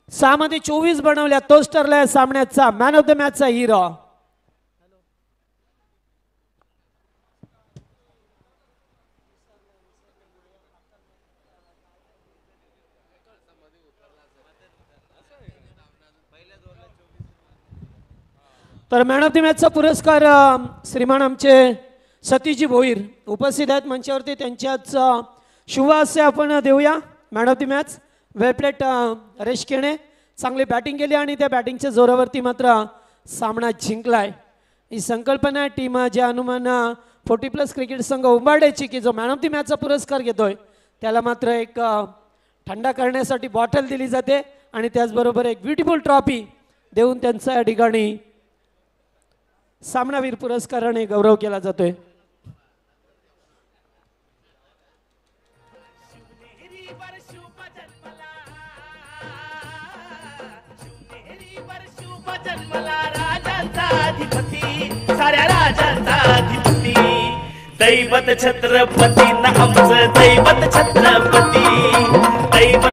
6 मध्ये 24 बनवल्या, तोच ठरलाय सामन्याचा मॅन ऑफ द मॅचचा हिरो. तर मॅन ऑफ द मॅचचा पुरस्कार श्रीमान आमचे सतीशजी भोईर उपस्थित आहेत मंचावरती, त्यांच्याच शुभ हस्ते आपण देऊया. Man of the match well played Haresh Kene, चांगली बॅटिंग केली आणि त्या बॅटिंगच्या जोरावरती मात्र सामना जिंकलाय. ही संकल्पना आहे टीम ज्या अनुमान 40+ क्रिकेट संघ उंबाड्याची की जो मॅन ऑफ द मॅचचा पुरस्कार घेतोय त्याला मात्र एक थंडा करण्यासाठी बॉटल दिली जाते आणि त्याचबरोबर एक ब्युटिफुल ट्रॉफी देऊन त्यांचा या ठिकाणी सामनावीर पुरस्काराने गौरव केला जातोय. साऱ्या राजांचा अधिपती दैवत छत्रपती ना आमचं दैवत छत्रपती दैवत.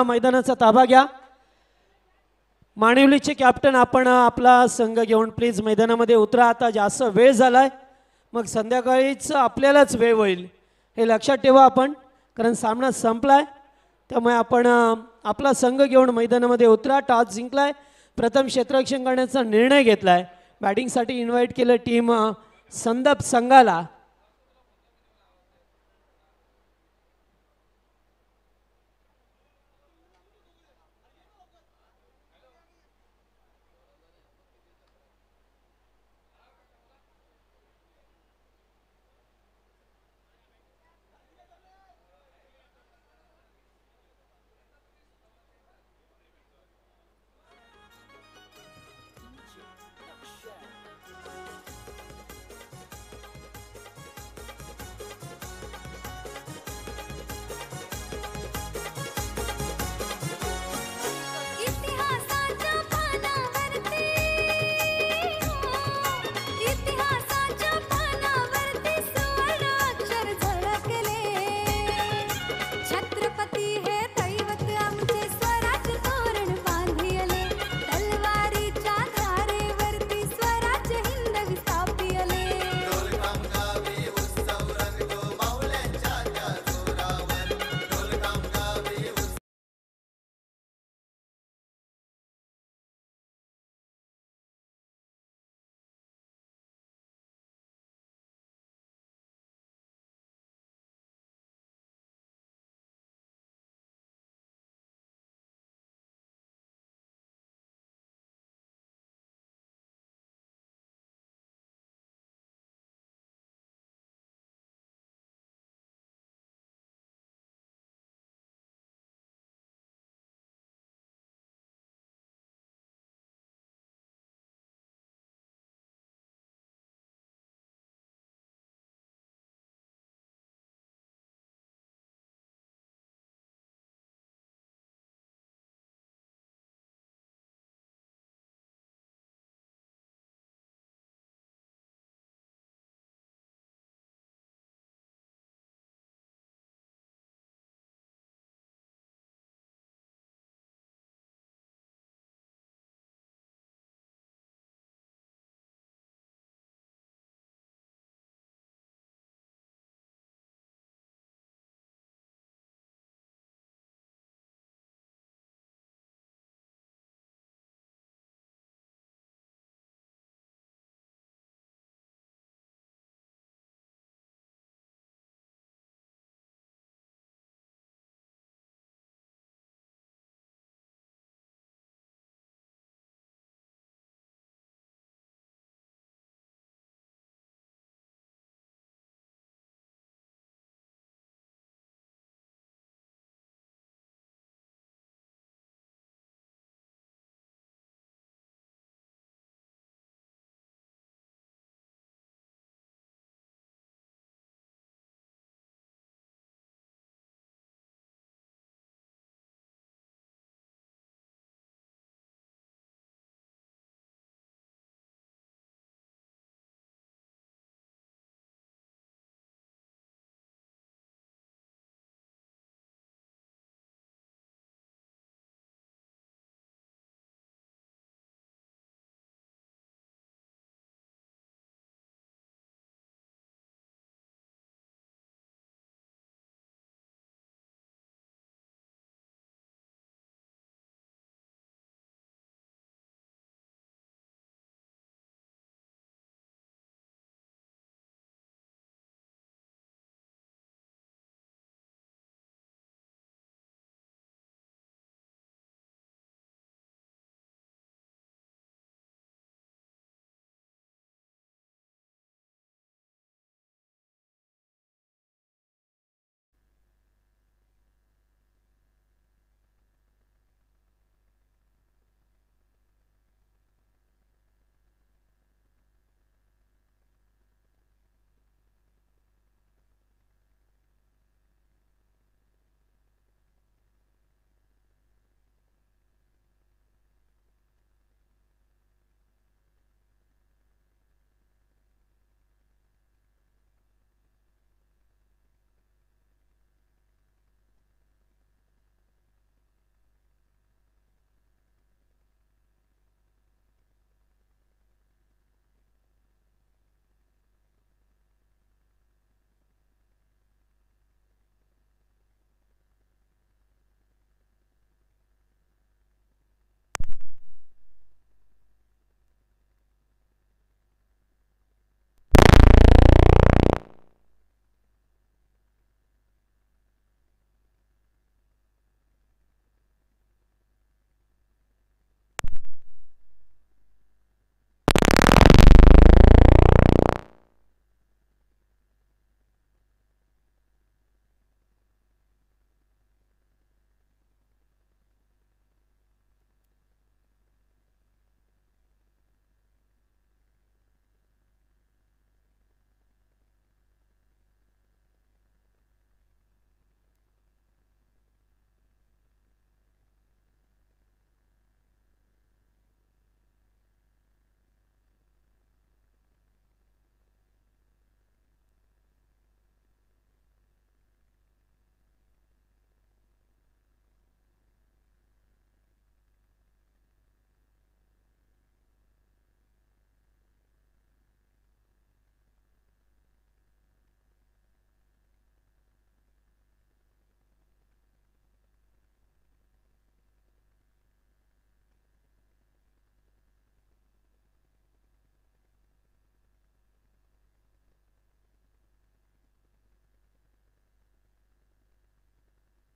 मैदानाचा ताबा घ्या. माणिवलीचे कॅप्टन आपण आपला संघ घेऊन प्लीज मैदानामध्ये उतरा. आता जास्त वेळ झालाय, मग संध्याकाळीच आपल्यालाच वेळ होईल हे लक्षात ठेवा आपण, कारण सामना संपलाय. त्यामुळे आपण आपला संघ घेऊन मैदानामध्ये उतरा. टॉस जिंकलाय, प्रथम क्षेत्ररक्षण करण्याचा निर्णय घेतलाय. बॅटिंगसाठी इन्व्हाइट केलं टीम संदप संघाला.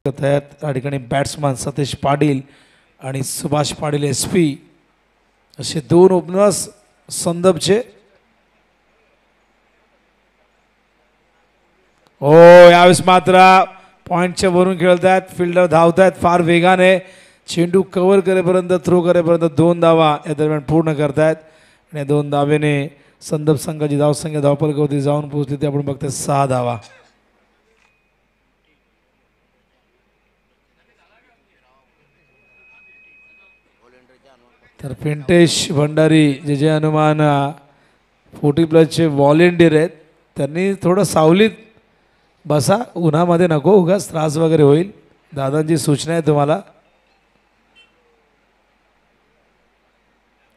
करत आहेत त्या ठिकाणी बॅट्समन सतीश पाटील आणि सुभाष पाटील SP असे दोन ओपनर्स संदर्भचे. हो यावेळेस मात्र पॉईंटच्या वरून खेळत आहेत, फिल्डर धावत आहेत फार वेगाने, चेंडू कव्हर करेपर्यंत थ्रो करेपर्यंत 2 धावा या दरम्यान पूर्ण करतायत आणि 2 धावेने संदर्भ संघाची धावसंख्या धावपलकावरती जाऊन पोहोचली ते आपण बघतोय 6 धावा. तर पिंटेश भंडारी जे हनुमान 40+ व्हॉलेंटियर आहेत त्यांनी थोडं सावलीत बसा, उन्हामध्ये नको उगाच त्रास वगैरे होईल. दादांची सूचना आहे तुम्हाला.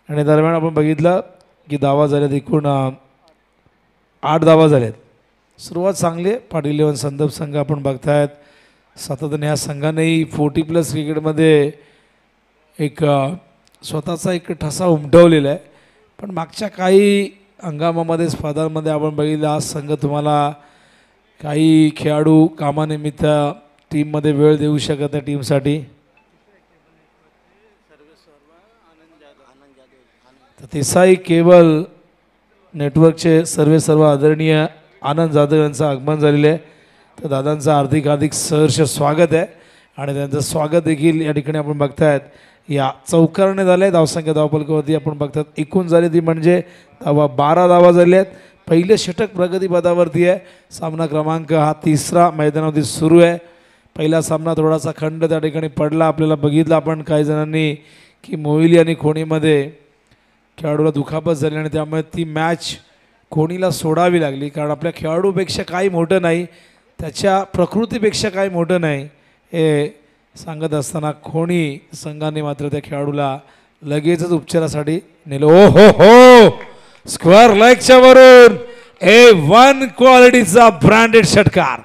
आणि दरम्यान आपण बघितलं की धावा झाल्यात एकूण 8 धावा झाल्यात. सुरुवात चांगली आहे पाटील 11 संदर्भ संघ आपण बघतायत. सातत्याने ह्या संघानेही 40+ क्रिकेटमध्ये एक स्वतःचा एक ठसा उमटवलेला आहे. पण मागच्या काही हंगामामध्ये स्पर्धांमध्ये आपण बघितलं हा संघ तुम्हाला काही खेळाडू कामानिमित्त टीममध्ये वेळ देऊ शकत नाही टीमसाठी. तर देसाई केबल नेटवर्कचे सर्व आदरणीय आनंद जाधव यांचं आगमन झालेलं आहे. तर दादांचं हार्दिक सहर्ष स्वागत आहे आणि त्यांचं स्वागत देखील या ठिकाणी आपण बघतायत या चौकारने झालं आहे. धावसंख्या धावपलकावरती आपण बघतात एकूण झाली ती म्हणजे 12 धावा झाल्या आहेत. पहिले षटक प्रगतीपथावरती आहे. सामना क्रमांक हा 3रा मैदानावरती सुरू आहे. पहिला सामना थोडासा खंड त्या ठिकाणी पडला. आपल्याला बघितलं आपण काही जणांनी की मोहिली आणि खोणीमध्ये खेळाडूला दुखापत झाली आणि त्यामुळे ती मॅच खोणीला सोडावी लागली. कारण आपल्या खेळाडूपेक्षा काही मोठं नाही, त्याच्या प्रकृतीपेक्षा काही मोठं नाही हे सांगत असताना खोणी संघाने मात्र त्या खेळाडूला लगेचच उपचारासाठी नेलं. ओ हो हो, स्क्वेअर लेगच्या वरून A1 क्वालिटीचा ब्रँडेड षटकार.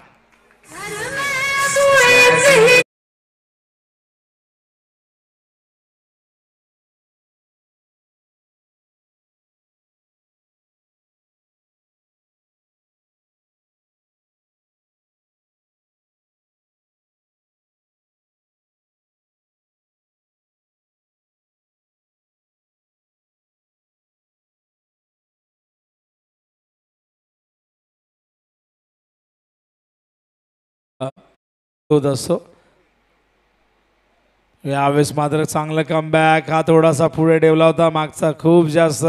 होत असतो. यावेळेस मात्र चांगलं कमबॅक. हा थोडासा पुढे ठेवला होता, मागचा खूप जास्त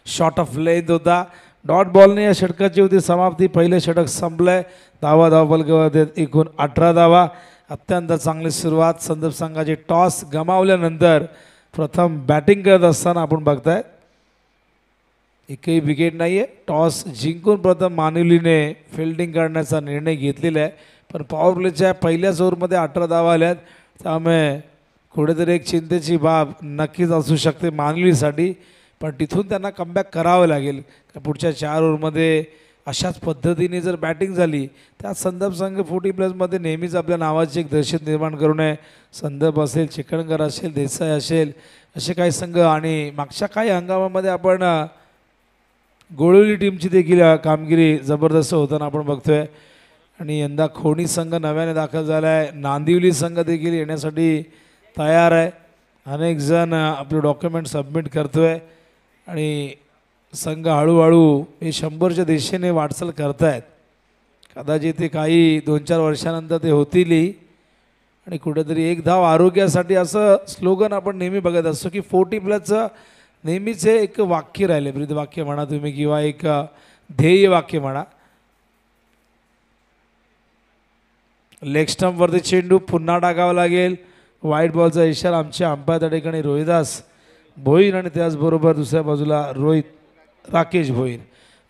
शॉर्ट ऑफ लेंथ होता. डॉट बॉलने या षटकाची होती समाप्ती. पहिले षटक संपलंय. धावपलकावरती एकूण 18 धावा. अत्यंत चांगली सुरुवात. संदर्भ संघाची टॉस गमावल्यानंतर प्रथम बॅटिंग करत असताना आपण बघताय एकही विकेट नाही आहे. टॉस जिंकून प्रथम मानिवलीने फिल्डिंग करण्याचा निर्णय घेतलेला आहे. पण पॉवर प्लेच्या पहिल्याच ओव्हरमध्ये 18 धावा आल्यात. त्यामुळे कुठेतरी एक चिंतेची बाब नक्कीच असू शकते मानवीसाठी. पण तिथून त्यांना कमबॅक करावं लागेल. पुढच्या 4 ओव्हरमध्ये अशाच पद्धतीने जर बॅटिंग झाली त्या संदर्भ संघ 40+ नेहमीच आपल्या नावाची एक दहशत निर्माण करू नये. संदर्भ असेल, चिकणकर असेल, देसाई असेल असे काही संघ आणि मागच्या काही हंगामामध्ये आपण गोळवली टीमची देखील कामगिरी जबरदस्त होताना आपण बघतोय. आणि यंदा खोणी संघ नव्याने दाखल झाला आहे. नांदिवली संघ देखील येण्यासाठी तयार आहे. अनेक जण आपले डॉक्युमेंट सबमिट करतोय आणि संघ हळूहळू हे 100च्या दिशेने वाटचाल करतायत. कदाचित ते काही 2-4 वर्षानंतर ते होतीलही. आणि कुठेतरी एक धाव आरोग्यासाठी असं स्लोगन आपण नेहमी बघत असतो की 40+चं नेहमीच हे एक वाक्य राहिले, ब्रीदवाक्य म्हणा तुम्ही किंवा एक ध्येय वाक्य म्हणा. लेग स्टंपवरती चेंडू पुन्हा टाकावा लागेल. वाईट बॉलचा इशारा आमच्या अंपायर त्या ठिकाणी रोहिदास भोईर आणि त्याचबरोबर दुसऱ्या बाजूला राकेश भोईर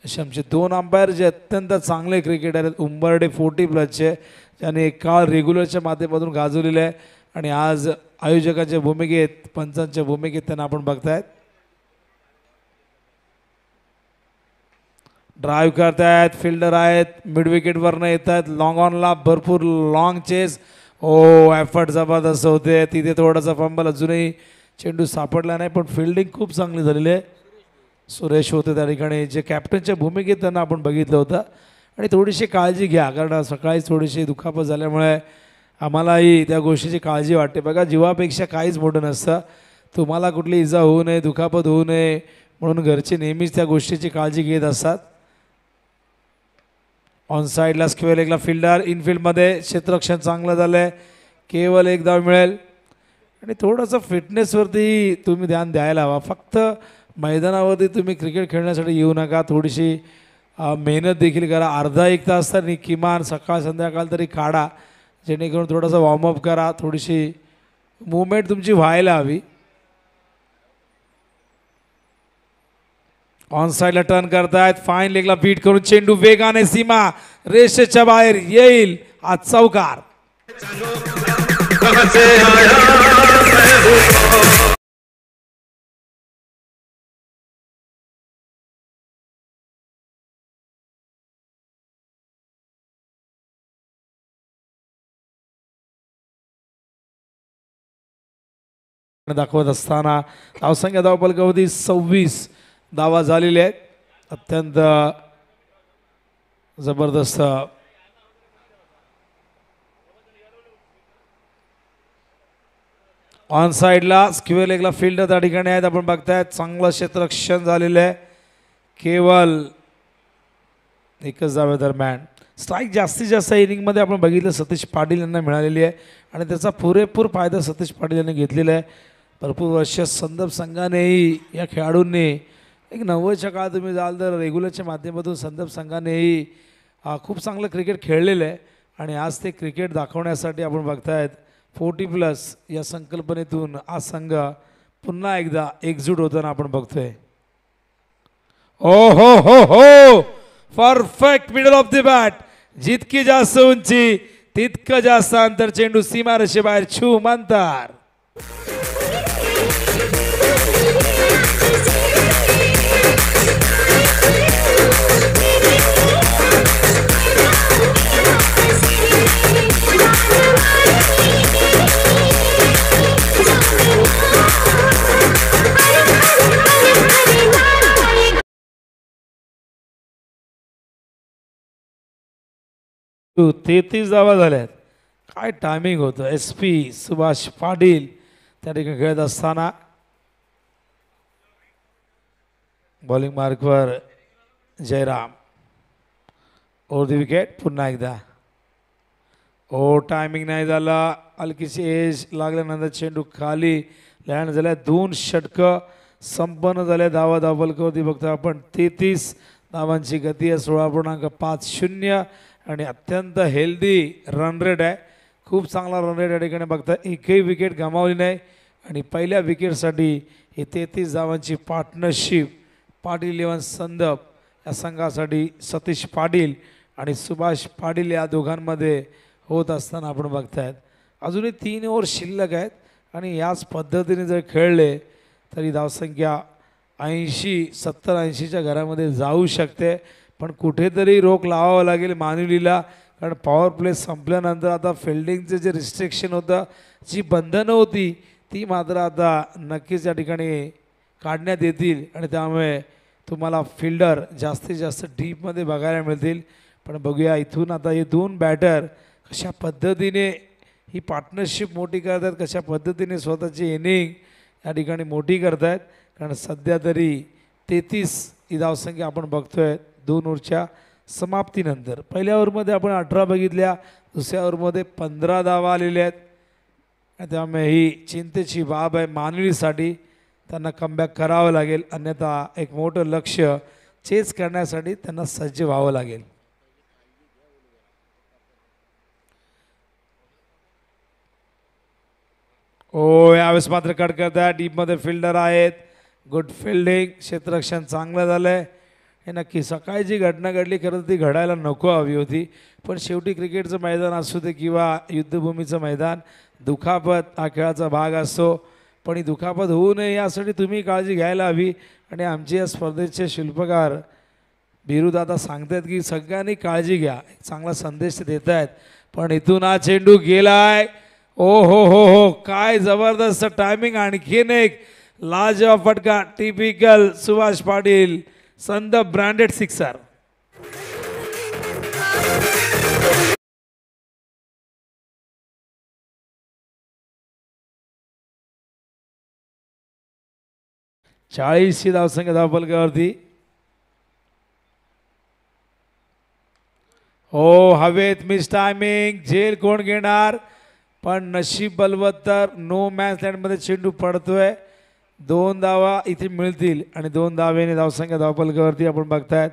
असे आमचे 2 अंपायर जे अत्यंत चांगले क्रिकेटर आहेत. उंबर्डे 40+चे ज्याने एक काळ रेग्युलरच्या माध्यमातून गाजवलेले आहे आणि आज आयोजकांच्या भूमिकेत, पंचांच्या भूमिकेत त्यांना आपण बघतायत. ड्राईव्ह करतायत, फिल्डर आहेत, मिड विकेटवरनं येत आहेत, लॉंग ऑनला भरपूर लॉंग चेस. ओ एफर्ट जबरदस्त होते. तिथे थोडासा फंबल, अजूनही चेंडू सापडला नाही पण फिल्डिंग खूप चांगली झालेली आहे. सुरेश होते त्या ठिकाणी जे कॅप्टनच्या भूमिकेत त्यांना आपण बघितलं होतं. आणि थोडीशी काळजी घ्या कारण सकाळी थोडीशी दुखापत झाल्यामुळे आम्हालाही त्या गोष्टीची काळजी वाटते. बघा जीवापेक्षा काहीच मोठं नसतं. तुम्हाला कुठली इजा होऊ नये, दुखापत होऊ नये म्हणून घरचे नेहमीच त्या गोष्टीची काळजी घेत असतात. ऑन साईडला स्क्वेअर लेगला फिल्डर, इनफिल्डमध्ये क्षेत्ररक्षण चांगलं झालं आहे, केवळ एक धाव मिळेल. आणि थोडंसं फिटनेसवरती तुम्ही ध्यान द्यायला हवा. फक्त मैदानावरती तुम्ही क्रिकेट खेळण्यासाठी येऊ नका, थोडीशी मेहनत देखील करा. अर्धा एक तास तरी किमान सकाळ संध्याकाळ तरी काढा, जेणेकरून थोडासा वॉर्मअप करा, थोडीशी मूवमेंट तुमची व्हायला हवी. ऑन साईडला टर्न करतायत, फाईन लेगला बीट करून चेंडू वेगाने सीमा रेषेच्या बाहेर येईल. हा चौकार. दाखवत असताना धावसंख्या धावफलकावधी 26 धावा झालेल्या आहेत. अत्यंत जबरदस्त ऑन साईडला स्क्वेअर लेगला फील्ड त्या ठिकाणी आहेत. आपण बघतायत चांगलं क्षेत्ररक्षण झालेलं आहे. केवळ एकच धावे दरम्यान स्ट्राईक जास्तीत जास्त इनिंगमध्ये आपण बघितलं सतीश पाटील यांना मिळालेली आहे आणि त्याचा पुरेपूर फायदा सतीश पाटील यांनी घेतलेला आहे. भरपूर वर्ष संदर्भ संघानेही या खेळाडूंनी एक 90च्या काळात तुम्ही जाल तर रेग्युलरच्या माध्यमातून संदर्भ संघानेही खूप चांगलं क्रिकेट खेळलेलं आहे आणि आज ते क्रिकेट दाखवण्यासाठी आपण बघतायत 40+ या संकल्पनेतून हा संघ पुन्हा एकदा एकजूट होताना आपण बघतोय. ओ हो हो हो, perfect middle of the bat. जितकी जास्त उंची तितकं जास्त अंतर, चेंडू सीमा रेषेबाहेर छूम अंतर. तो 33 धावा झाल्यात. काय टायमिंग होतं. SP सुभाष पाटील त्या ठिकाणी खेळत असताना बॉलिंग मार्कवर जयराम. Over the wicket. पुन्हा एकदा टायमिंग नाही झाला. हलकीशी एज लागल्यानंतर चेंडू खाली लँड झाल्या. 2 षटकं संपन्न झाले. धावा धावफलकावरती बघतो आपण 33 धावांची गती आहे. 16.50 आणि अत्यंत हेल्दी रन रेट आहे. खूप चांगला रन रेट या ठिकाणी बघता. एकही विकेट गमावली नाही आणि पहिल्या विकेटसाठी ही 33 धावांची पार्टनरशिप पाटील 11 संदप या संघासाठी सतीश पाटील आणि सुभाष पाटील या दोघांमध्ये होत असताना आपण बघतायत. अजूनही 3 ओव्हर शिल्लक आहेत आणि याच पद्धतीने जर खेळले तरी धावसंख्या 80-70-80च्या घरामध्ये जाऊ शकते. पण कुठेतरी रोख लावावं लागेल मानिवलीला, कारण पॉवर प्ले संपल्यानंतर आता फिल्डिंगचे जे रिस्ट्रिक्शन होतं, जी बंधनं होती ती मात्र आता नक्कीच या ठिकाणी काढण्यात येतील आणि त्यामुळे तुम्हाला फिल्डर जास्तीत जास्त डीपमध्ये बघायला मिळतील. पण बघूया इथून आता हे 2 बॅटर कशा पद्धतीने ही पार्टनरशिप मोठी करत आहेत, कशा पद्धतीने स्वतःची इनिंग या ठिकाणी मोठी करत आहेत. कारण सध्या तरी 33 ही धावसंख्या आपण बघतोय 2 ओव्हरच्या समाप्तीनंतर. पहिल्या ओव्हरमध्ये आपण 18 बघितल्या, दुसऱ्या ओव्हरमध्ये 15 धावा आलेल्या आहेत. त्यामुळे ही चिंतेची बाब आहे मानवीसाठी. त्यांना कमबॅक करावं लागेल, अन्यथा एक मोठं लक्ष चेस करण्यासाठी त्यांना सज्ज व्हावं लागेल. यावेळेस मात्र कट करतात. डीपमध्ये फिल्डर आहेत. गुड फिल्डिंग, क्षेत्ररक्षण चांगलं झालं आहे. हे नक्की सकाळी जी घटना घडली खरं ती घडायला नको हवी होती, पण शेवटी क्रिकेटचं मैदान असू दे किंवा युद्धभूमीचं मैदान, दुखापत हा खेळाचा भाग असतो. पण ही दुखापत होऊ नये यासाठी तुम्ही काळजी घ्यायला हवी. आणि आमचे या स्पर्धेचे शिल्पकार बिरुदादा सांगतात की सगळ्यांनी काळजी घ्या, एक चांगला संदेश देत आहेत. पण इथून हा चेंडू गेलाय. ओ हो हो हो, काय जबरदस्त टायमिंग. आणखीन एक लाजवाब फटका. टिपिकल सुभाष पाटील संदप ब्रँडेड सिक्सर. 40 धावसंख्या धावफलकावरती. हो हवेत मिस टायमिंग. झेल कोण घेणार पण नशीब बलवत्तर. नो मॅच लँडमध्ये चेंडू पडतोय. 2 धावा इथे मिळतील आणि 2 धावेने धावसंख्या धावफलकावरती आपण बघतायत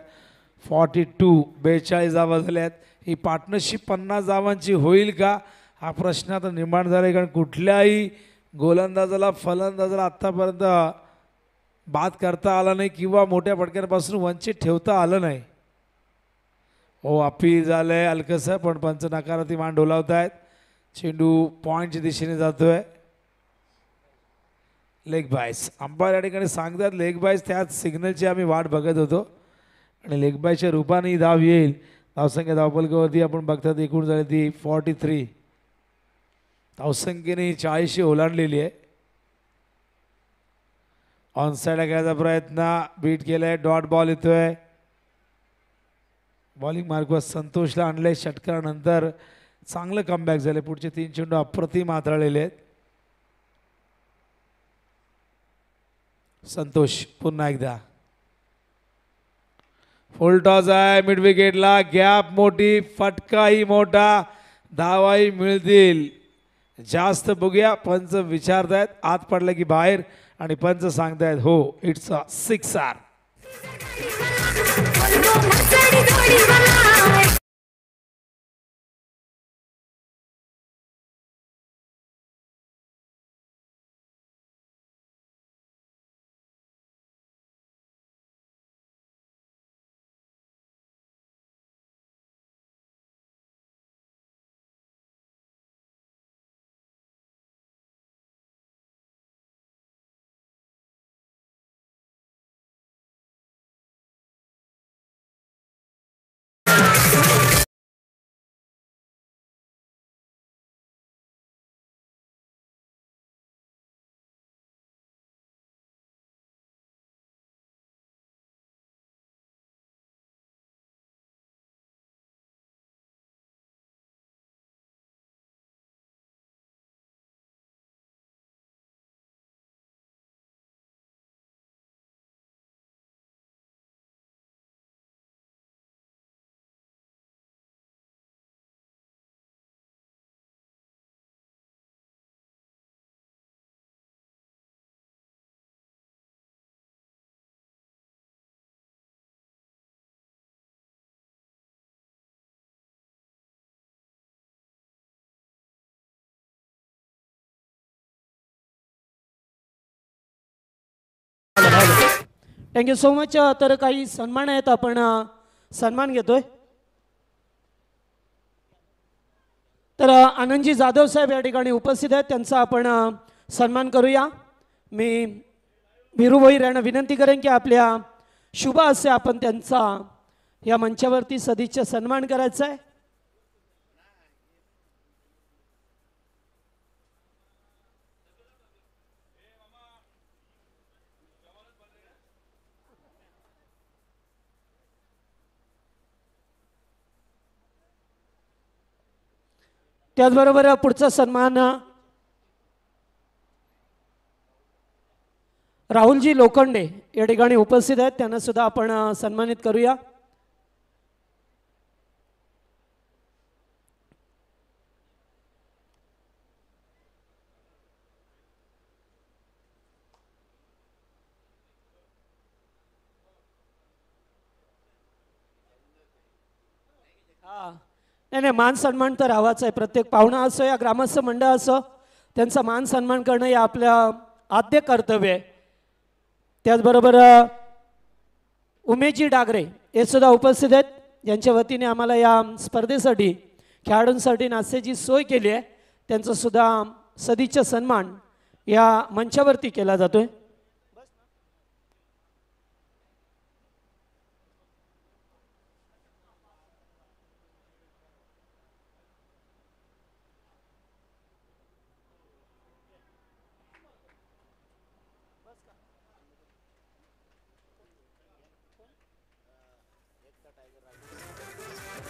42. 42 धावा झाल्यात. ही पार्टनरशिप 50 धावांची होईल का हा प्रश्न आता निर्माण झाला आहे. कारण कुठल्याही गोलंदाजाला फलंदाजाला आत्तापर्यंत बाद करता आला नाही किंवा मोठ्या फटक्यांपासून वंचित ठेवता आलं नाही. हो अपील झालंय हलकसं पण पंच नकारार्थी मान डोलावत आहेत. चेंडू पॉईंटच्या दिशेने जातोय. लेग बायस अंपायर या ठिकाणी सांगतात लेग बायस. त्याच सिग्नलची आम्ही वाट बघत होतो आणि लेग बायच्या रूपाने ही धाव येईल. धावसंख्या धावफलकावरती आपण बघतात एकूण झाली ती 43. धावसंख्येने 40 ओलांडलेली आहे. ऑन साईडला खेळायचा प्रयत्न बीट केलाय. डॉट बॉल येतोय. बॉलिंग मार्कवर संतोषला आणलंय. षटकारानंतर चांगलं कमबॅक झाले. पुढचे 3 चेंडू अप्रतिम हाताळलेले आहेत. संतोष पुन्हा एकदा फुल टॉस आहे मिड विकेटला. गॅप मोठी फटकाही मोठा. धावाही मिळतील जास्त. बघूया पंच विचारतायत आत पडलं की बाहेर आणि पंच सांगतायत हो it's a sixer. Thank you so much. तर काही सन्मान आहेत आपण सन्मान घेतोय. तर आनंदजी जाधव साहेब या ठिकाणी उपस्थित आहेत. त्यांचा आपण सन्मान करूया. मी वीरू भोईर यांना विनंती करेन की आपल्या शुभ हस्ते आपण त्यांचा या मंचावरती सदिच्छा सन्मान करायचा आहे. त्याचबरोबर पुढचा सन्मान राहुलजी लोखंडे या ठिकाणी उपस्थित आहेत. त्यांना सुद्धा आपण सन्मानित करूया. नाही नाही मान सन्मान तर हवाच आहे. प्रत्येक पाहुणा असो या ग्रामस्थ मंडळ असो त्यांचा मान सन्मान करणं हे आपलं आद्य कर्तव्य आहे. त्याचबरोबर उमेशजी डागरे हे सुद्धा उपस्थित आहेत. ज्यांच्या वतीने आम्हाला या स्पर्धेसाठी खेळाडूंसाठी नाश्त्याची सोय केली आहे. त्यांचा सुद्धा सदिच्छा सन्मान या मंचावरती केला जातोय.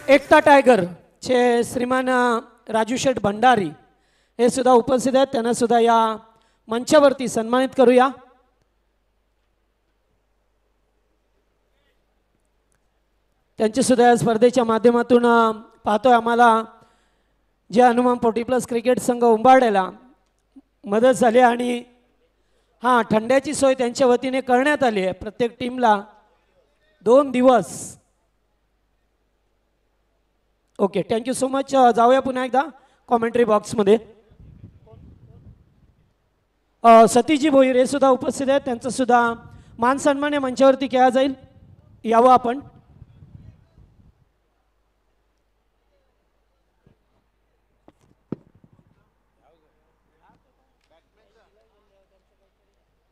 एकता टायगर चे श्रीमान राजू शेठ भंडारी हे सुद्धा उपस्थित आहेत. त्यांना सुद्धा या मंचावरती सन्मानित करूया. त्यांची सुद्धा या स्पर्धेच्या माध्यमातून पाहतोय आम्हाला जे हनुमान 40+ क्रिकेट संघ उंबारड्याला मदत झाली आणि हां थंड्याची सोय त्यांच्या वतीने करण्यात आली आहे प्रत्येक टीमला 2 दिवस. Okay thank you so much. जाऊया पुन्हा एकदा कॉमेंट्री बॉक्समध्ये. सतीशजी भोईर हे सुद्धा उपस्थित आहेत, त्यांचा सुद्धा मान सन्मान या मंचावरती केला जाईल. यावं आपण.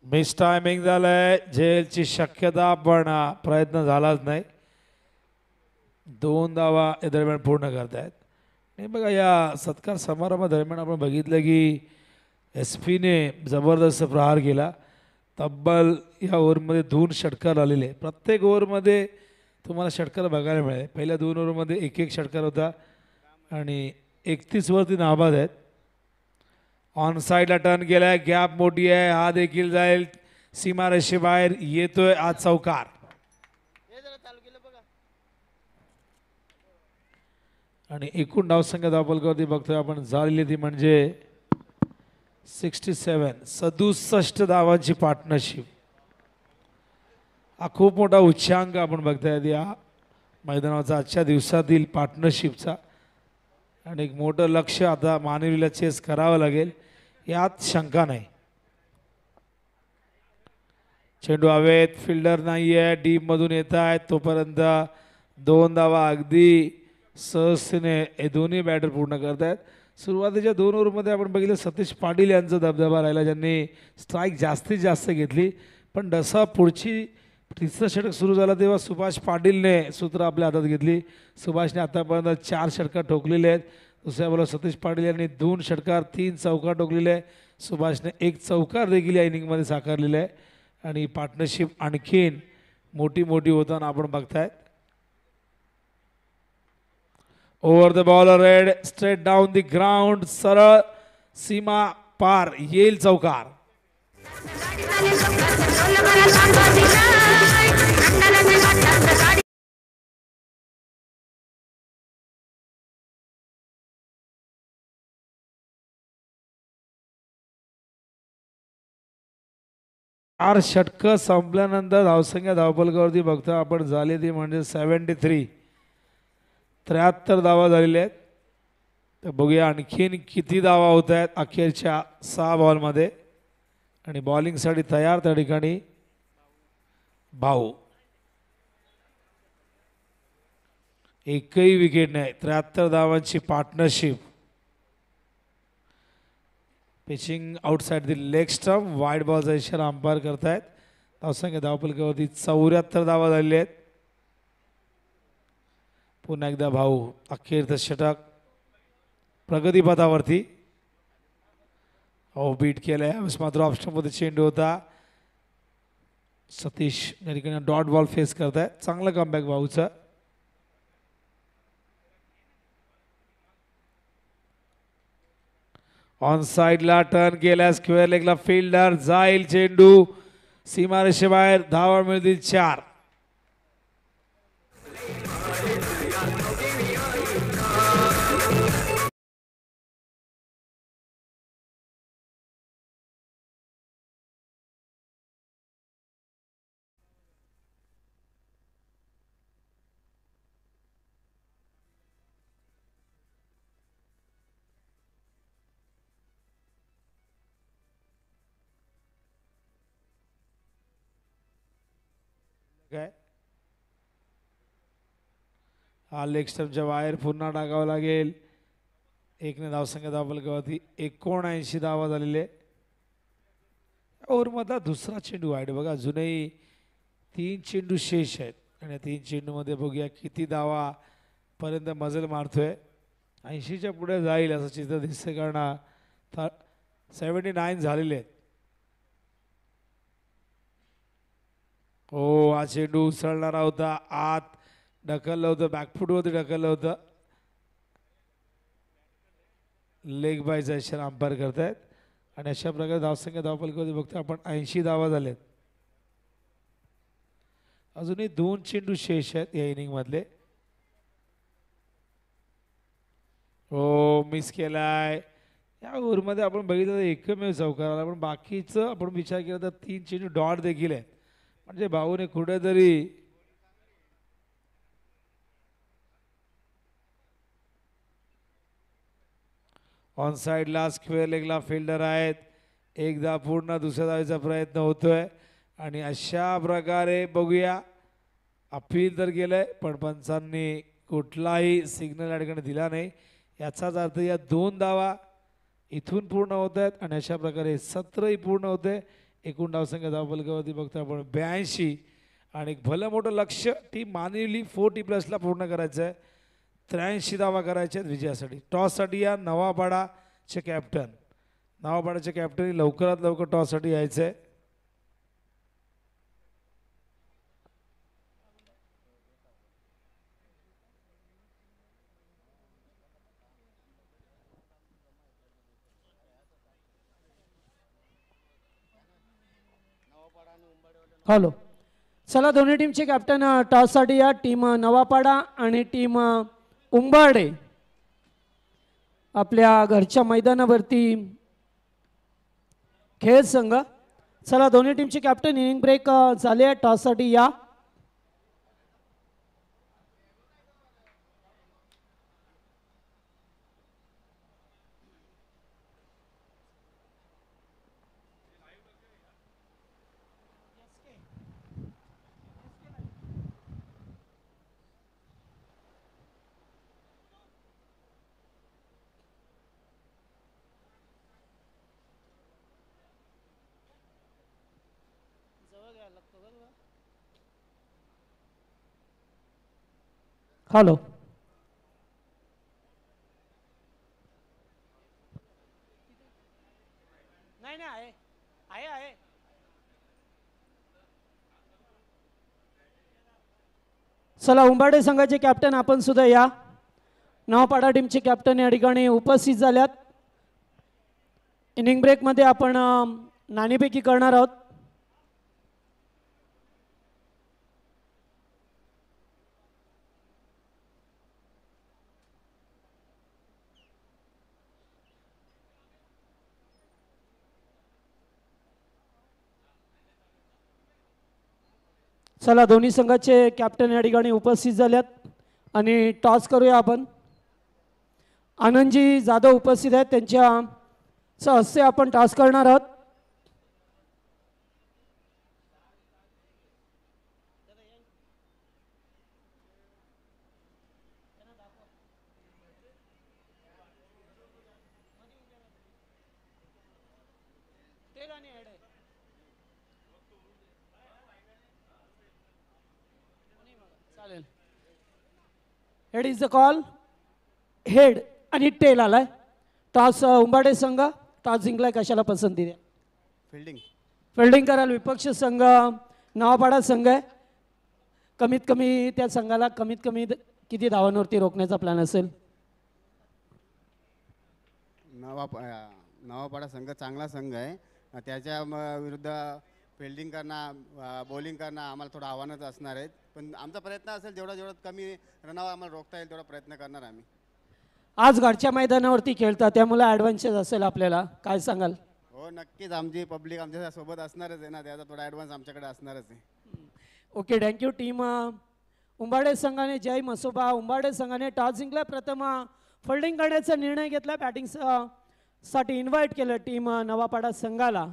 मिस टायमिंग झालंय, झेलची शक्यता पण प्रयत्न झालाच नाही. 2 धावा या दरम्यान पूर्ण करतायत. आणि बघा या सत्कार समारंभादरम्यान आपण बघितलं की एस पीने जबरदस्त प्रहार केला. तब्बल या ओव्हरमध्ये 2 षटकार आलेले. प्रत्येक ओव्हरमध्ये तुम्हाला षटकार बघायला मिळेल. पहिल्या 2 ओव्हरमध्ये 1-1 षटकार होता आणि 31 वरती नाबाद आहेत. ऑन साईडला टर्न केलाय, गॅप मोठी आहे, हा देखील जाईल सीमारेषेबाहेर. येतोय आज चौकार. आणि एकूण धावसंख्या धावफलकावरती बघतोय आपण झालेली ती म्हणजे 67 धावांची पार्टनरशिप. हा खूप मोठा उच्चांक आपण बघतायत या मैदानाचा आजच्या दिवसातील पार्टनरशिपचा. आणि एक मोठं लक्ष आता मानवीला चेस करावं लागेल यात शंका नाही. चेंडू हवेत, फिल्डर नाही आहे, डीपमधून येत आहेत. तोपर्यंत 2 धावा अगदी सहजतेने हे दोन्ही बॅटर पूर्ण करत आहेत. सुरुवातीच्या 2 ओव्हरमध्ये आपण बघितलं सतीश पाटील यांचा दबदबा राहिला, ज्यांनी स्ट्राईक जास्तीत जास्त घेतली. पण जसा पुढची तिसरं षटक सुरू झालं तेव्हा सुभाष पाटीलने सूत्र आपल्या हातात घेतली. सुभाषने आतापर्यंत 4 षटकार ठोकलेले आहेत. दुसऱ्या बॉलर सतीश पाटील यांनी 2 षटकार 3 चौकार ठोकलेले आहे. सुभाषने 1 चौकार देखील या इनिंगमध्ये साकारलेला आहे. आणि पार्टनरशिप आणखीन मोठी होताना आपण बघतायत. Over the bowler red, straight down the ground, सरळ सीमा पार, येईल चौकार. चार षटकं संपल्यानंतर धावसंख्या धावफलकावरती बघतो आपण झाली ती म्हणजे 73. 73 धावा झालेल्या आहेत. तर बघूया आणखीन किती धावा होत आहेत अखेरच्या 6 बॉलमध्ये. आणि बॉलिंगसाठी तयार त्या ठिकाणी भाऊ. एकही विकेट नाही. 73 धावांची partnership. Pitching outside the leg stump, wide बॉलचा इशारा अंपायर करतायत. धावसंख्या धावफलकावरती 74 धावा झालेल्या आहेत. पुन्हा एकदा भाऊ अखेरचं षटक प्रगतीपथावरती. बीट केलाय. मात्र ऑप्शनमध्ये चेंडू होता. सतीश या ठिकाणी डॉट बॉल फेस करतायत. चांगलं कमबॅक भाऊचं. ऑन साइडला टर्न केला, स्क्वेअर लेगला फिल्डर जाईल, चेंडू सीमारेषेबाहेर. धावा मिळतील 4. काय हा लेग स्टंपच्या बाहेर पुन्हा टाकावं लागेल. 1ने धावसंख्या धावफलकावरती 79 धावा झालेले. ओव्हरमधला दुसरा चेंडू वाईड. बघा अजूनही 3 चेंडू शेष आहेत आणि 3 चेंडूमध्ये बघूया किती धावा पर्यंत मजल मारतोय. 80च्या पुढे जाईल असं चित्र दिसतंय, कारण 79 झालेले आहेत. हो हा चेंडू उसळणारा होता, आत ढकललं होतं, बॅकफूटवरती ढकललं होतं. लेग बायचा इशारा अंपायर करतायत. आणि अशा प्रकारे धावसंख्या धावफलकावरती बघतो आपण 80 धावा झाल्यात. अजूनही 2 चेंडू शेष आहेत या इनिंगमधले. हो मिस केलाय. या ओव्हरमध्ये आपण बघितलं तर एकमेव चौकार आला, पण बाकीचं आपण विचार केला तर 3 चेंडू डॉट देखील आहेत. म्हणजे भाऊने कुठेतरी ऑन साईडला स्क्वेअर लेगला फिल्डर आहेत. एकदा पूर्ण दुसऱ्या धावेचा प्रयत्न होतोय आणि अशा प्रकारे बघूया. अपील तर केलंय पण पंचांनी कुठलाही सिग्नल या ठिकाणी दिला नाही. याचाच अर्थ या 2 धावा इथून पूर्ण होत आहेत आणि अशा प्रकारे सत्रही पूर्ण होते. एकूण धावसंख्या धावफलकावरती बघतो आपण 82 आणि एक भलं मोठं लक्ष टीम मानिवली 40+ पूर्ण करायचं आहे. 83 धावा करायच्या आहेत विजयासाठी. टॉससाठी या नवापाडाचे कॅप्टन, नवापाडाचे कॅप्टन लवकरात लवकर टॉससाठी यायचं आहे. हॅलो, चला दोन्ही टीमचे कॅप्टन टॉससाठी या. टीम नवापाडा आणि टीम उंबारडे आपल्या घरच्या मैदानावरती खेळ संघ. चला दोन्ही टीमचे कॅप्टन इनिंग ब्रेक झाले. टॉससाठी या. हॅलो, नाही नाही आहे आहे आहे. चला उंबाडे संघाचे कॅप्टन आपण सुद्धा या. नवापाडा टीमचे कॅप्टन या ठिकाणी उपस्थित झाल्यात. इनिंग ब्रेकमध्ये आपण नाणेफेकी करणार आहोत. चला दोन्ही संघाचे कॅप्टन या ठिकाणी उपस्थित झाल्यात आणि टॉस करूया आपण. आनंदजी जाधव उपस्थित आहेत, त्यांच्या हस्ते आपण टॉस करणार आहोत. चालेल. Head is the call. Head आणि टेल आलाय. टॉस उंबाडे संघ टॉस जिंकलाय. कशाला पसंती द्या? फिल्डिंग. फिल्डिंग कराल. विपक्ष संघ नवापाडा संघ आहे. कमीत कमी त्या संघाला कमीत कमी किती धावांवरती रोखण्याचा प्लॅन असेल? नवापाडा संघ चांगला संघ आहे. त्याच्या विरुद्ध फिल्डिंग करणं, बॉलिंग करणं आम्हाला थोडं आव्हानच असणार आहे. पण आमचा प्रयत्न असेल जेवढा कमी रनावर आम्हाला रोखता येईल तेवढा प्रयत्न करणार आम्ही. आज घरच्या मैदानावरती खेळता त्यामुळे ॲडव्हान्टेज असेल आपल्याला, काय सांगाल? हो नक्कीच. आमची पब्लिक आमच्या सोबत असणारच आहे ना, त्याचा थोडा ॲडव्हान्स आमच्याकडे असणारच आहे. Okay, thank you. टीम उंबाडे संघाने जय मसोबा. उंबाडे संघाने टॉस जिंकला. प्रथम फिल्डिंग करण्याचा निर्णय घेतला. बॅटिंग साठी इन्व्हाइट केलं टीम नवापाडा संघाला.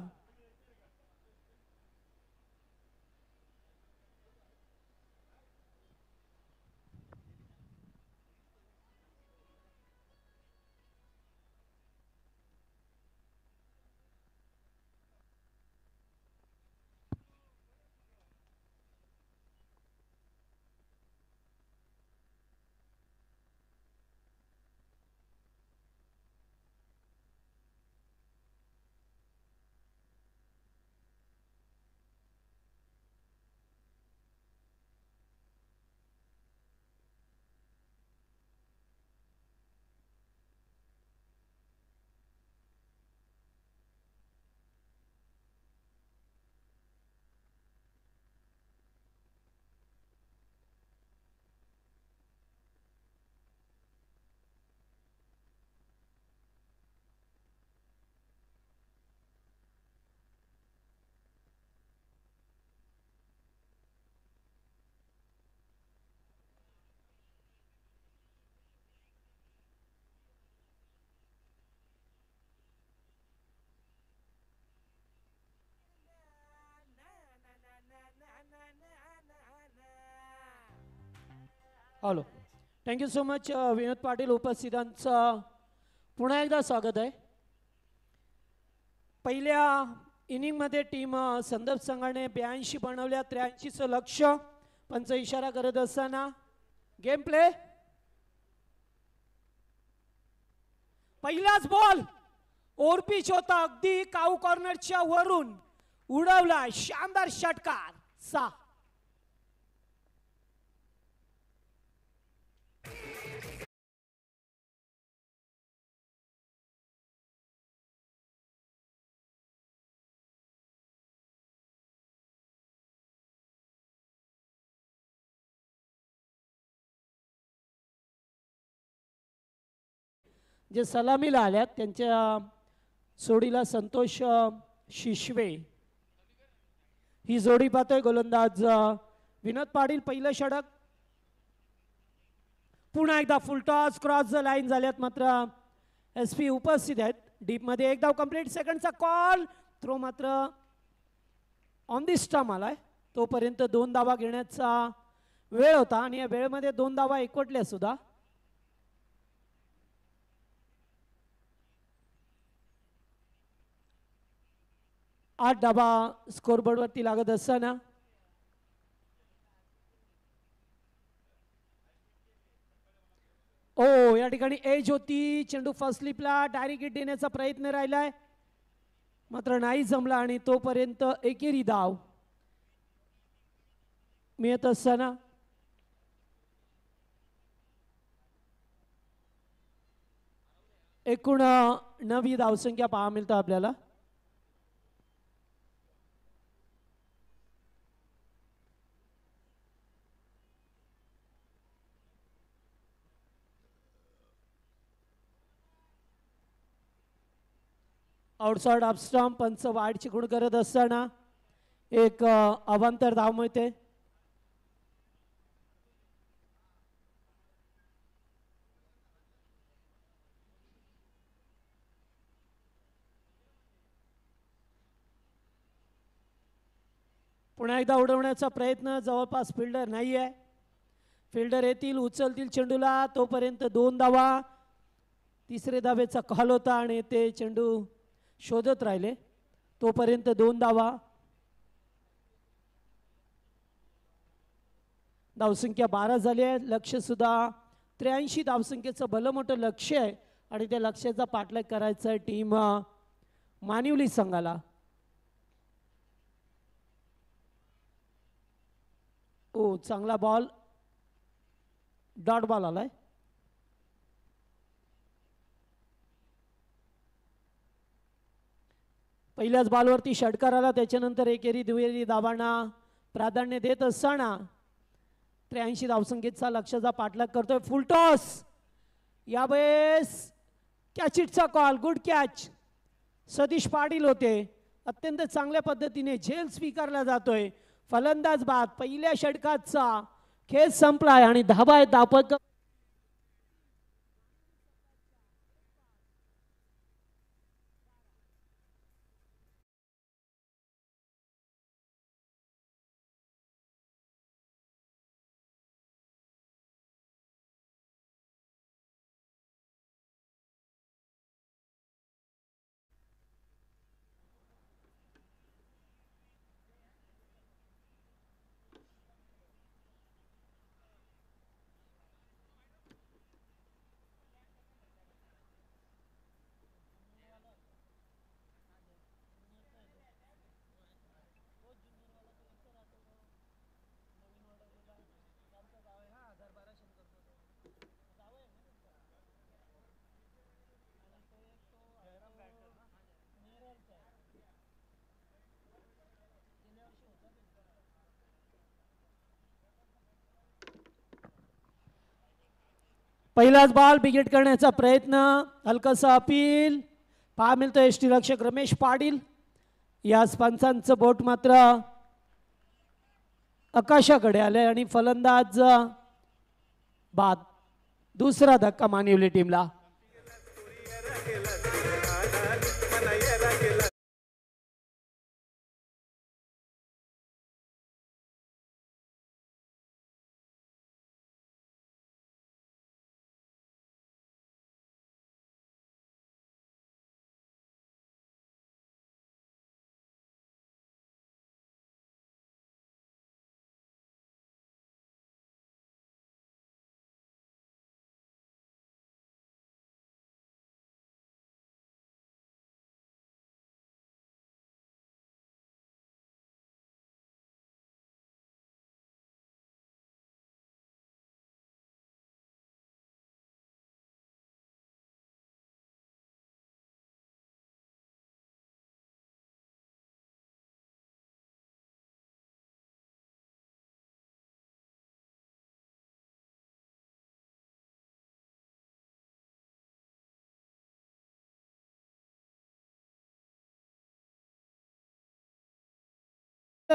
Hello, thank you so much Vinod Patil उपस्थितांचं पुन्हा एकदा स्वागत आहे. पहिल्या इनिंगमध्ये टीम संदर्भ संघाने 82 बनवल्या, 83चं लक्ष्य. पंच इशारा करत असताना गेम प्ले. पहिलाच बॉल ओरपिच होता, अगदी काऊ कॉर्नरच्या वरून उडवला, शानदार षटकार. 6. जे सलामीला आल्यात त्यांच्या जोडीला संतोष शिशवे ही जोडी पाहतोय. गोलंदाज विनोद पाटील. पहिलं षटक. पुन्हा एकदा फुलटॉस क्रॉस द लाईन झाल्यात, मात्र SP उपस्थित आहेत. डीप मध्ये एक धाव कंप्लीट. सेकंडचा कॉल. थ्रो मात्र ऑन दी स्टंप आलाय. तोपर्यंत 2 धावा घेण्याचा वेळ होता आणि या वेळेमध्ये 2 धावा एकवटल्या सुद्धा. आठ धावा स्कोरबोर्डवरती लागत असताना या ठिकाणी एज होती. चेंडू फर्स्ट स्लिपला डायरेक्ट हिट देण्याचा प्रयत्न राहिलाय, मात्र नाही जमला आणि तोपर्यंत एकेरी धाव मिळत असताना एकूण 9वी धावसंख्या पाहायला मिळतं आपल्याला. Outside off stump. पंच वाईड चिकून करत असताना एक अवांतर धाव मिळते. पुन्हा एकदा उडवण्याचा प्रयत्न. जवळपास फिल्डर नाही आहे. फिल्डर येतील, उचलतील चेंडूला. तोपर्यंत 2 धावा. तिसरे धावेचा कॉल होता आणि ते चेंडू शोधत राहिले. तोपर्यंत 2 धावा. धावसंख्या 12 झाली आहे. लक्ष सुद्धा 83 धावसंख्येचं भलं मोठं लक्ष आहे आणि त्या लक्ष्याचा पाठलाग करायचा आहे टीम मानिवली संघाला. चांगला बॉल. डॉट बॉल आलाय. पहिल्याच बॉलवरती षटकार आला. त्याच्यानंतर एकेरी दुहेरी धावांना प्राधान्य देत असताना 83 धावसंख्येचा लक्ष्याचा पाठलाग करतोय. फुलटॉस. यावेळेस कॅचिटचा call. Good catch. Satish Patil होते. अत्यंत चांगल्या पद्धतीने झेल स्वीकारला जातोय. फलंदाज बाद. पहिल्या षटकाचा खेळ संपलाय आणि धावा आहेत धावपक. पहिलाच बॉल बिगेट करण्याचा प्रयत्न. हलकासा अपील पहा मिळतो. एसटी रक्षक रमेश पाटील. याच पंचांचं बोट मात्र आकाशाकडे आले आणि फलंदाज बाद. दुसरा धक्का मानिवली टीमला.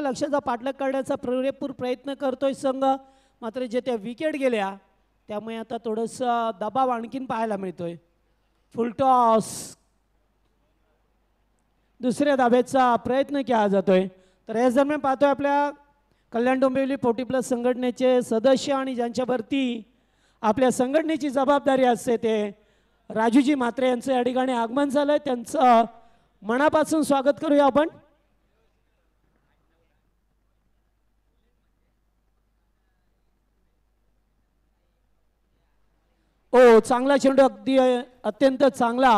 लक्षाचा पाठलाग करण्याचा पुरेपूर प्रयत्न करतोय संघ, मात्र जे त्या विकेट गेल्या त्यामुळे आता थोडंसं दबाव आणखीन पाहायला मिळतोय. फुलटॉस दुसऱ्या धाब्याचा प्रयत्न केला जातोय. तर याच दरम्यान पाहतोय आपल्या कल्याण डोंबिवली 40+ संघटनेचे सदस्य आणि ज्यांच्यावरती आपल्या संघटनेची जबाबदारी असते ते राजूजी म्हात्रे यांचं या ठिकाणी आगमन झालंय. त्यांचं मनापासून स्वागत करूया आपण. ओ चांगला चेंडू, अगदी अत्यंत चांगला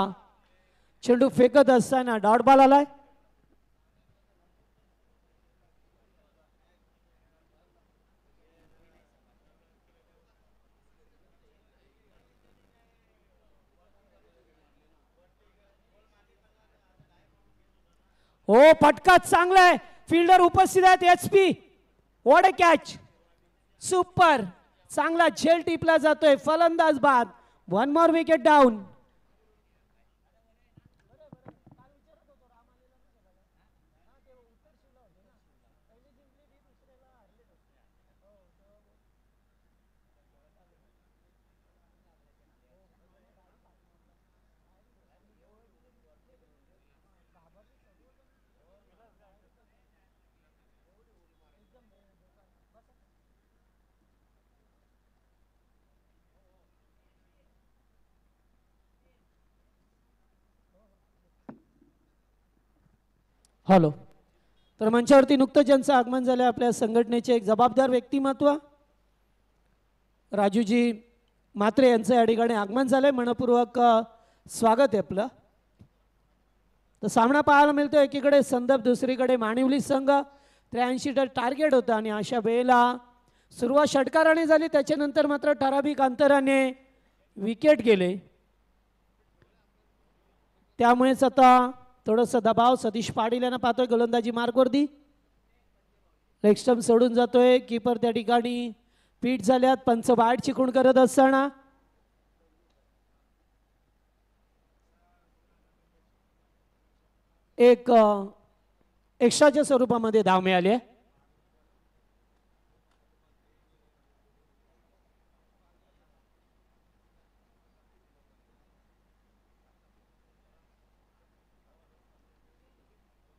चेंडू फेकत असताना डॉट बॉल आलाय. हो फटका चांगला आहे, फिल्डर उपस्थित आहेत. HP what a catch, super, चांगला झेल टिपला जातोय. फलंदाज बाद, 1 मोर विकेट डाऊन. हॅलो. तर मंचावरती नुकतंच ज्यांचं आगमन झालं आपल्या संघटनेचे एक जबाबदार व्यक्तिमत्व राजूजी म्हात्रे यांचं या ठिकाणी आगमन झालंय. मनपूर्वक स्वागत आहे आपलं. तर सामना पाहायला मिळतो, एकीकडे संदर्भ, दुसरीकडे मानिवली संघ. 83 टार्गेट होतं आणि अशा वेळेला सुरुवात षटकाराने झाली, त्याच्यानंतर मात्र ठराविक अंतराने विकेट गेले. त्यामुळेच आता थोडंसं दबाव सतीश पाटील यांना पाहतोय गोलंदाजी मार्गवरती. लेग स्टंप सोडून जातोय, कीपर त्या ठिकाणी पीठ झाल्यात. पंच वाईट चिकून करत असताना एक एक्स्ट्राच्या स्वरूपामध्ये धाव मिळाली आहे.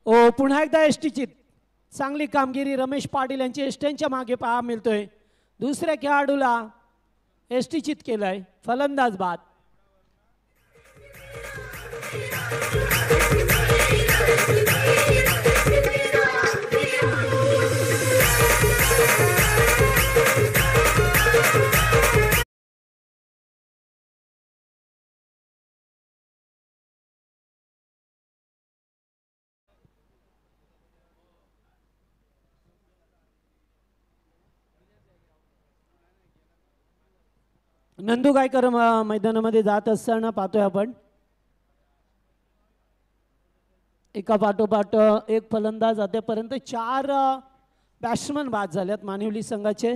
ओ पुन्हा एकदा एसटीची चांगली कामगिरी रमेश पाटील यांची एसटीच्या मागे पहा मिळतोय. दुसऱ्या खेळाडूला एसटीचित केलंय, फलंदाज बाद. नंदू गायकर मैदानामध्ये जात असताना पाहतोय आपण. एका पाठोपाठ एक फलंदाज, आतापर्यंत 4 बॅट्समन बाद झाल्यात मानिवली संघाचे.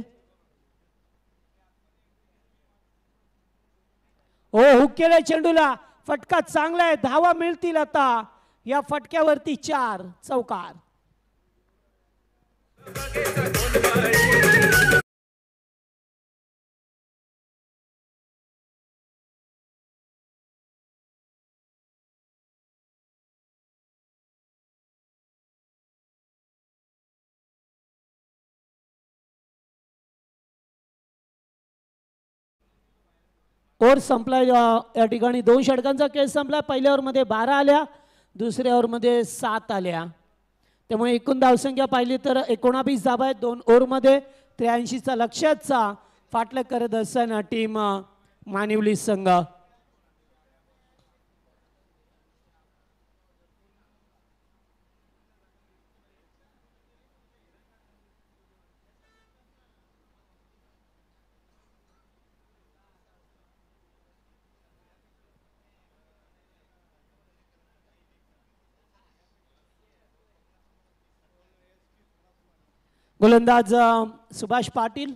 हो हुक केलाय चेंडूला, फटका चांगला आहे, धावा मिळतील आता या फटक्यावरती. 4 चौकार. ओव्हर संपला, या ठिकाणी 2 षटकांचा खेळ संपला. पहिल्या ओव्हरमध्ये 12 आल्या, दुसऱ्या ओव्हरमध्ये 7 आल्या. त्यामुळे एकूण धावसंख्या पाहिली तर 19 धावा आहेत 2 ओव्हरमध्ये. 83चा लक्ष्याचा फाटलं करत असताना टीम मानिवली संघ. गोलंदाज सुभाष पाटील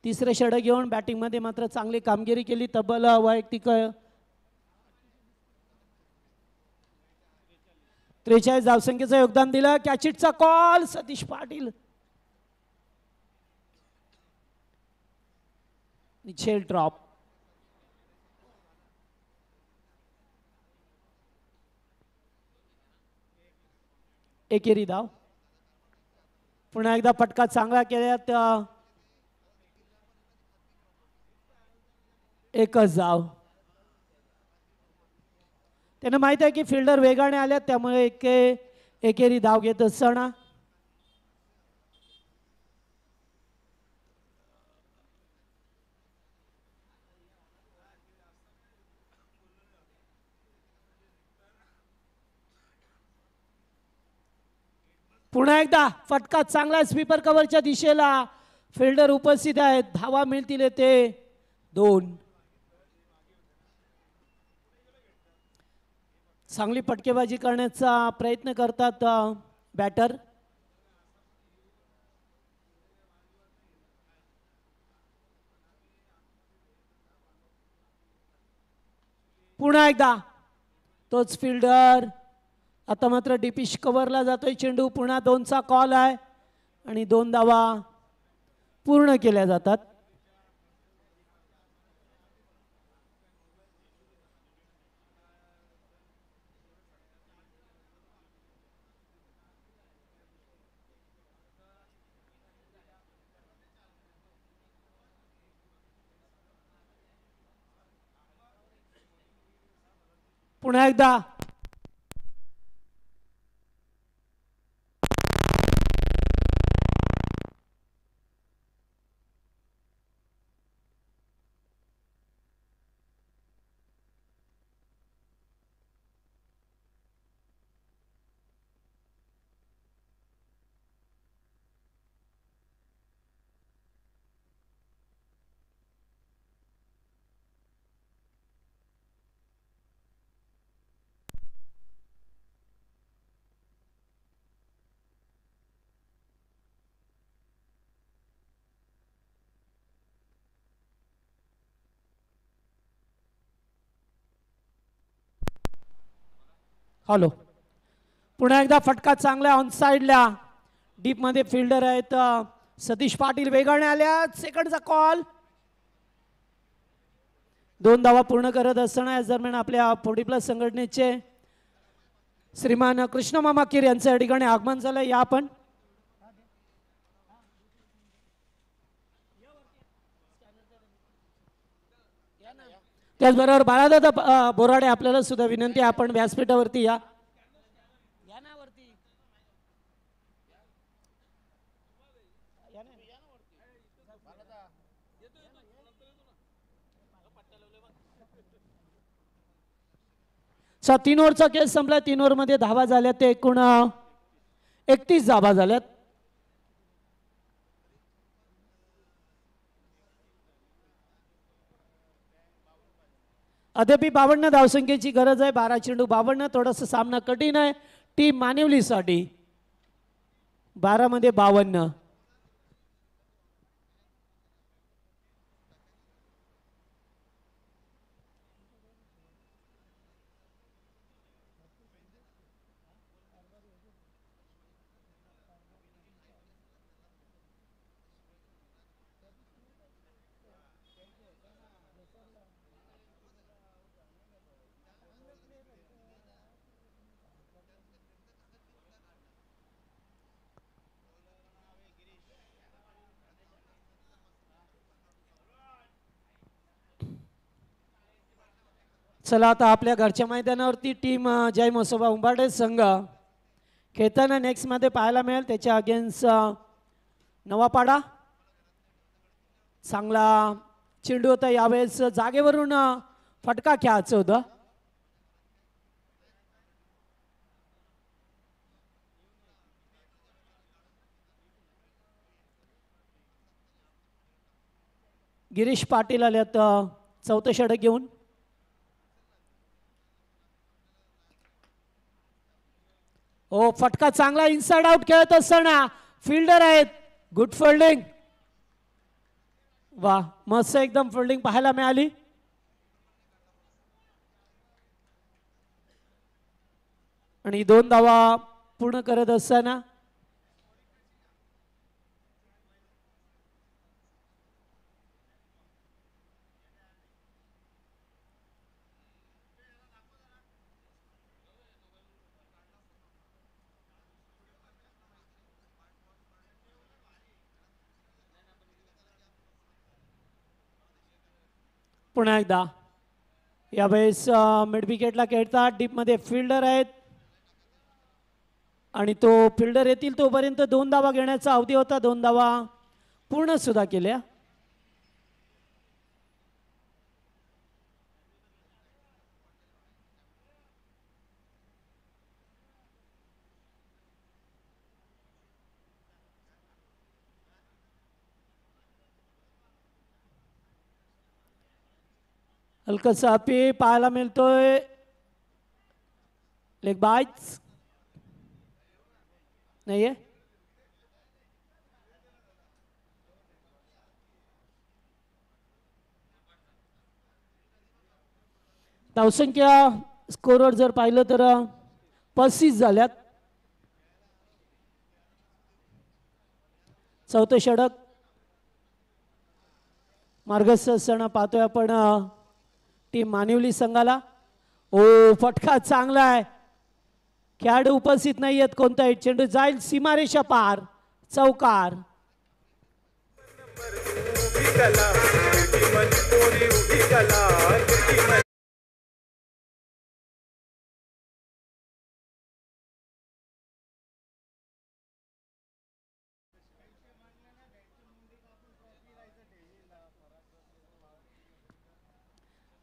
तिसरे षटक घेऊन बॅटिंगमध्ये मात्र चांगली कामगिरी केली. तब्बल वैयक्तिक 43 धावसंख्येचं योगदान दिलं. कॅचिटचा कॉल सतीश पाटील. निचेल ड्रॉप. एकेरी धाव. पुन्हा एकदा फटका चांगला केल्यात. एकच धाव. त्यांना माहित आहे की फिल्डर वेगाने आल्यात त्यामुळे एकेरी धाव घेत असताना पुन्हा एकदा फटका चांगला स्वीपर कव्हरच्या दिशेला. फिल्डर उपस्थित आहेत. धावा मिळतील ते 2. चांगली फटकेबाजी करण्याचा प्रयत्न करतात बॅटर. पुन्हा एकदा तोच फिल्डर. आता मात्र डीपिश कव्हरला जातोय चेंडू. पुन्हा 2चा कॉल आहे आणि 2 धावा पूर्ण केल्या जातात. पुन्हा एकदा हॅलो. पुन्हा एकदा फटका चांगला ऑन साइडला. डीप मध्ये फिल्डर आहेत सतीश पाटील. वेगाने आल्या. सेकंडचा कॉल. 2 धावा पूर्ण करत असताना या दरम्यान आपल्या 40+ संघटनेचे श्रीमान कृष्ण मामा किर यांचं या ठिकाणी आगमन झालं. या आपण त्याचबरोबर बाळादादा बोराडे आपल्याला सुद्धा विनंती आहे आपण व्यासपीठावरती या. सा 3 ओव्हरचा केस संपला. 3 ओव्हरमध्ये धावा झाल्या ते एकूण 31 धावा झाल्यात. अद्याप 52 धावसंख्येची गरज आहे. 12 चेंडू 52. थोडासा सामना कठीण आहे टीम मानिवलीसाठी. 12 मध्ये 52. चला आता आपल्या घरच्या मैदानावरती टीम जय मसोबा उंबारडे संघ खेळताना नेक्स्ट मध्ये पाहायला मिळेल. त्याच्या अगेन्स्ट नवापाडा. चांगला चेंडू होता. यावेळेस जागेवरून फटका खेळायचं होतं. गिरीश पाटील आल्यात 4थं षटक घेऊन. हो फटका चांगला इनसाइड आउट खेळत असताना फिल्डर आहेत. Good fielding. वा मस्त एकदम फिल्डिंग पाहायला मिळाली. आणि 2 धावा पूर्ण करत असताना पुन्हा एकदा यावेळेस मिड विकेटला खेळतात, डीपमध्ये फिल्डर आहेत आणि तो फिल्डर येतील तोपर्यंत 2 धावा घेण्याचा अवधी होता. 2 धावा पूर्ण सुद्धा केल्या. हलकसा अपी पाहायला मिळतोय. लेग बाईट्स नाहीये. धावसंख्या स्कोरवर जर पाहिलं तर 35 झाल्यात. चौथं षटक मार्गस्थ असताना पाहतोय आपण टीम मानिवली संघाला. ओ फटका चांगला आहे. खेळाडू उपस्थित नाही आहेत कोणताही. चेंडू जाईल सीमारेषा पार, चौकार.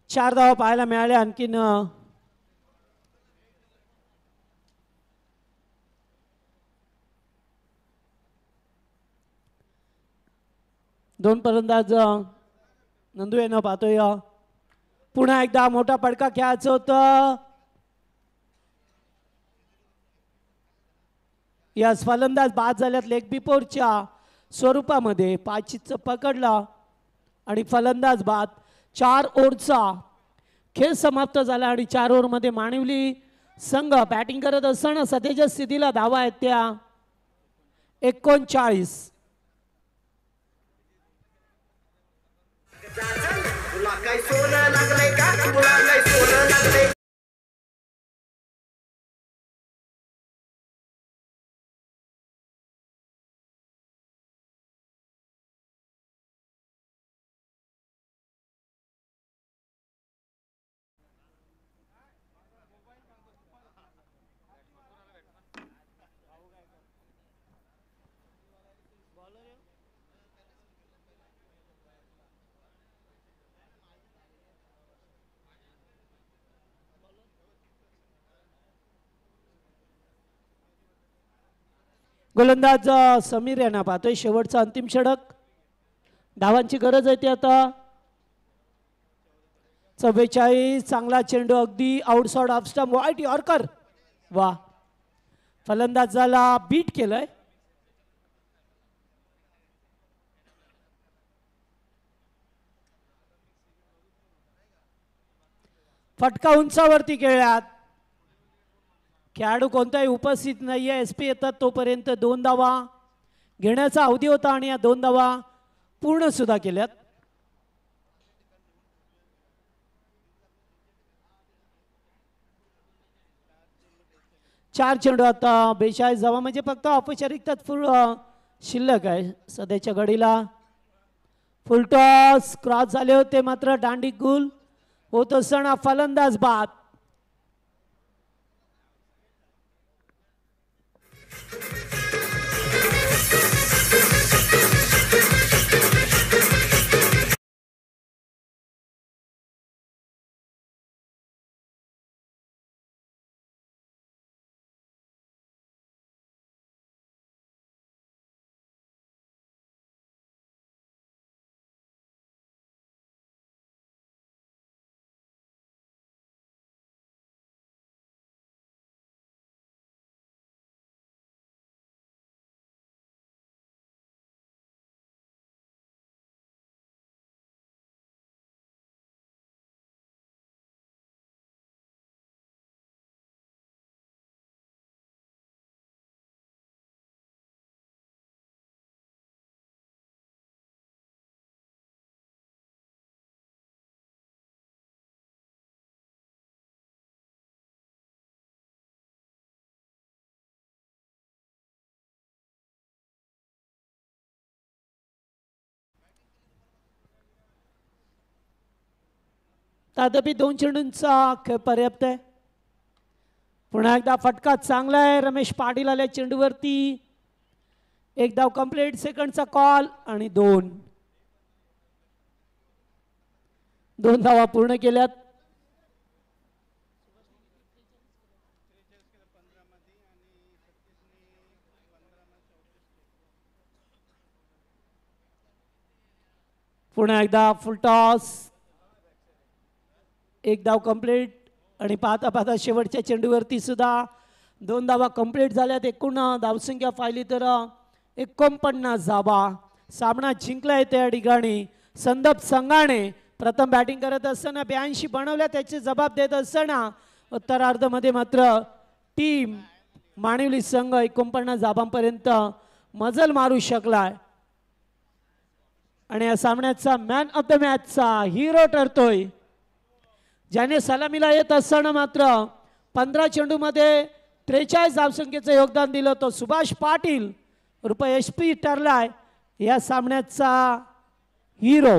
चार धावा पाहायला मिळाल्या आणखीन. दोन फलंदाज नंदू यांना पाहतोय. पुन्हा एकदा मोठा फटका खेळायचं होतं. यास फलंदाज बाद झाल्यात. लेग बिफोरच्या स्वरूपामध्ये पाचीचं पकडला आणि फलंदाज बाद. 4 ओव्हरचा खेळ समाप्त झाला आणि 4 ओव्हरमध्ये मानिवली संघ बॅटिंग करत असताना सध्याच्या स्थितीला धावा आहेत त्या 39. गोलंदाज समीर यांना पाहतोय. शेवटचा अंतिम षटक. धावांची गरज आहे ती आता. 44. चांगला चेंडू अगदी आउटसाइड ऑफ स्टंप. वाईट यॉर्कर. वा, फलंदाजाला बीट केलंय. फटका उंचावरती खेळल्यात. खेळाडू कोणताही उपस्थित नाहीये. SP येतात तोपर्यंत 2 धावा घेण्याचा अवधी होता आणि या 2 धावा पूर्ण सुद्धा केल्यात. चार चेंडू आता 42 धावा म्हणजे फक्त औपचारिकताच फुल शिल्लक आहे सध्याच्या घडीला. फुलटॉस क्रॉस झाले होते मात्र दांडी गुल होत असताना फलंदाज बाद. तथापि 2 चेंडूंचा खेळ पर्याप्त आहे. पुन्हा एकदा फटका चांगला आहे. रमेश पाटील आले चेंडूवरती. 1 धाव कंप्लीट. सेकंडचा कॉल आणि 2 धावा पूर्ण केल्यात. पुन्हा एकदा फुल टॉस. 1 धाव कंप्लीट आणि पाहता पाहता शेवटच्या चेंडूवरती सुद्धा 2 धावा कंप्लीट झाल्यात. एकूण धावसंख्या पाहिली तर 49 धावा. सामना जिंकला येते या ठिकाणी. संदप संघाने प्रथम बॅटिंग करत असताना 82 बनवल्या. त्याचे जबाब देत असताना उत्तरार्धामध्ये मात्र टीम माणिवली संघ 49 धावांपर्यंत मजल मारू शकलाय आणि या सामन्याचा मॅन ऑफ द मॅचचा हिरो ठरतोय. ज्याने सलामीला येत असताना मात्र 15 चेंडूमध्ये 43 धावसंख्येचं योगदान दिलं तो सुभाष पाटील रुपये HP ठरलाय या सामन्याचा हिरो.